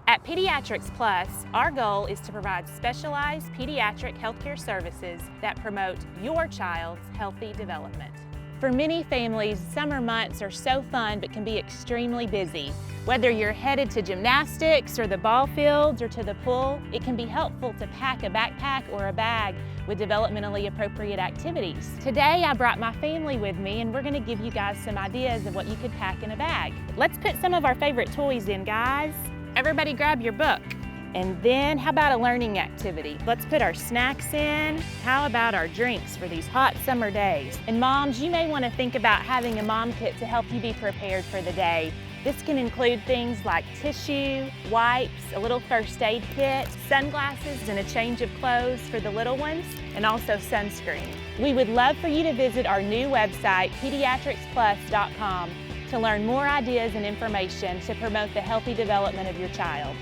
At Pediatrics Plus, our goal is to provide specialized pediatric healthcare services that promote your child's healthy development. For many families, summer months are so fun but can be extremely busy. Whether you're headed to gymnastics or the ball fields or to the pool, it can be helpful to pack a backpack or a bag with developmentally appropriate activities. Today, I brought my family with me and we're going to give you guys some ideas of what you could pack in a bag. Let's put some of our favorite toys in, guys. Everybody grab your book. And then how about a learning activity? Let's put our snacks in. How about our drinks for these hot summer days? And moms, you may want to think about having a mom kit to help you be prepared for the day. This can include things like tissue, wipes, a little first aid kit, sunglasses, and a change of clothes for the little ones, and also sunscreen. We would love for you to visit our new website, pediatricsplus.com, to learn more ideas and information to promote the healthy development of your child.